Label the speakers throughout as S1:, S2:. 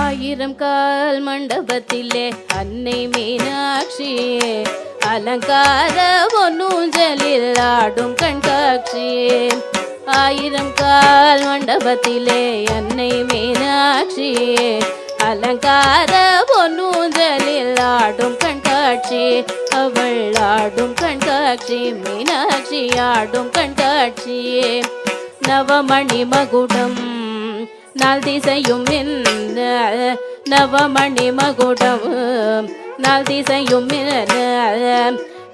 S1: ஆயிரம் கால் மண்டபத்திலே அன்னை மீனாட்சியே அலங்கார பொன்னூஞ்சலில் ஆடும் கண்காட்சியே ஆயிரம் கால் மண்டபத்திலே அன்னை மீனாட்சியே அலங்கார பொன்னூஞ்சலில் ஆடும் கண்காட்சி அவள் ஆடும் கண்காட்சி மீனாட்சி ஆடும் கண்காட்சியே நவமணி மகுடம் நாள் திசையும் மின்ன நவமணி மகுடம் நாள் திசையும் மின்ன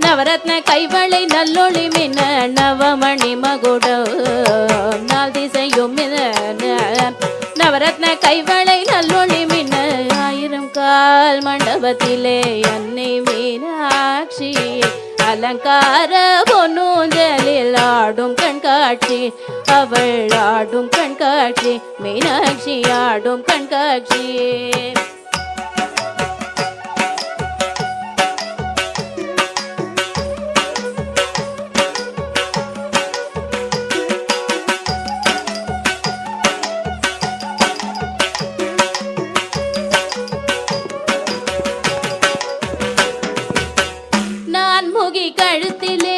S1: நவரத்ன கைவளை நல்லொளி மின்ன நவமணி மகுடம் நாள் திசையும் மின்ன நவரத்ன கைவளை நல்லொளி மின்ன ஆயிரம் கால் மண்டபத்திலே அன்னை மீனாட்சி அலங்கார பொன்னூஞ்சலில் ஆடும் கண்காட்சி அவள் ஆடும் கண்காட்சி மீனாட்சி ஆடும் கண்காட்சி முகி கழுத்திலே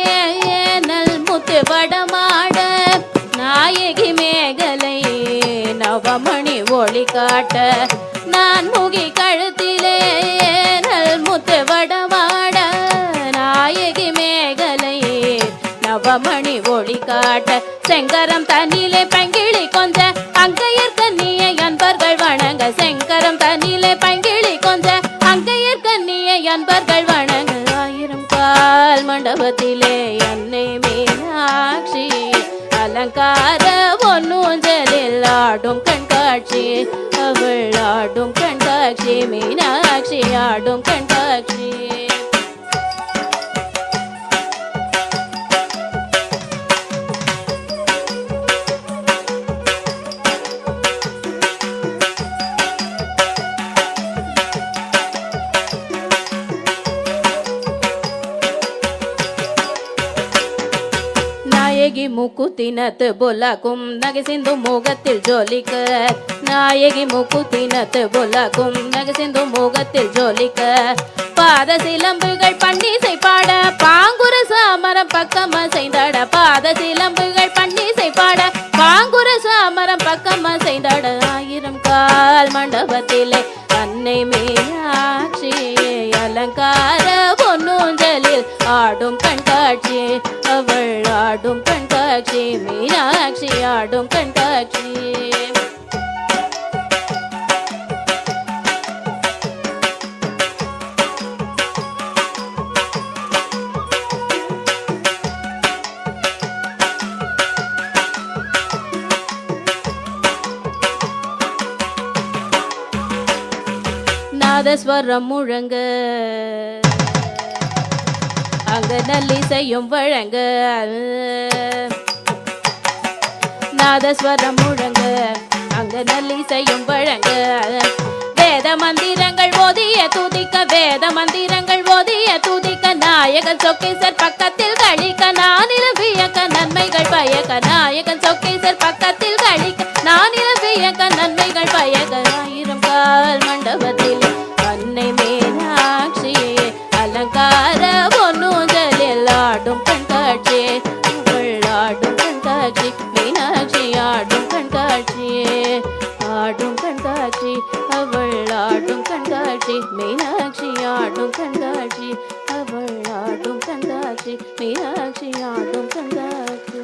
S1: நல் முத்து வடமாட நாயகி மேகலை நவமணி ஒளி காட்ட நான் முகி கழுத்திலே நல் முத்து வடமாட நாயகி மேகலை நவமணி ஒளி காட்ட செங்கரம் தண்ணிலே பங்கிழி கொஞ்ச அங்கையர் கண்ணியை அன்பர்கள் வணங்க செங்கரம் தண்ணிலே பங்கிழி கொஞ்ச அங்கையர் கண்ணியை அன்பர்கள் வணங்க ஆயிரம் கால் மண்டபத்திலே அன்னை மீனாட்சி அலங்கார பொன்னூஞ்சலில் ஆடும் கண்காட்சி அவள் ஆடும் கண்காட்சி மீனாட்சி ஆடும் கண்காட்சி நாயகி மூக்குத்தினத்து பொல்லாக்கும் நகை சிந்து முகத்தில் ஜோலிக்க நாயகி மூக்குத்தினத்து பொல்லாக்கும் நகை சிந்து முகத்தில் ஜோலிக்க பாத சிலம்புகள் பன்னிசை பாட பாங்குர சாமரம் பக்கம் செய்தாட பாத சிலம்புகள் பன்னிசை பாட பாங்குர சாமரம் பக்கம் செய்தாட ஆயிரம் கால் மண்டபத்திலே அன்னை மீனாட்சி அலங்கார பொன்னூஞ்சலில் ஆடும் கண்காட்சி அவள் ஆடும் கண்காட்சி மீனாட்சி ஆடும் கண்காட்சி நாதஸ்வரம் முழங்க அங்க நல்லிசையும் வழங்க நாதஸ்வரம் முழங்க அங்க நல்லிசையும் வழங்க வேத மந்திரங்கள் ஓதிய துதிக்க வேத மந்திரங்கள் ஓதிய துதிக்க நாயகன் சொக்கேசர் பக்கத்தில் கழிக்க நானில வியக்க நன்மைகள் பயக்க நாயகன் சொக்கேசர் பக்கத்தில் கழிக்க நானில வியக்க நன்மைகள் பயக்க ஆயிரம் கால் மண்டபத்தில் அன்னை மீனாட்சி அலங்கார பொன்னூஞ்சலில் ஆடும் கண்காட்சி அவள் ஆடும் கண்காட்சி மீனாட்சி ஆடும் கண்காட்சி ஆடும் கண்காட்சி அவள் ஆடும் கண்காட்சி மீனாட்சி ஆடும் கண்காட்சி அவள் ஆடும் கண்காட்சி மீனாட்சி ஆடும் கண்காட்சி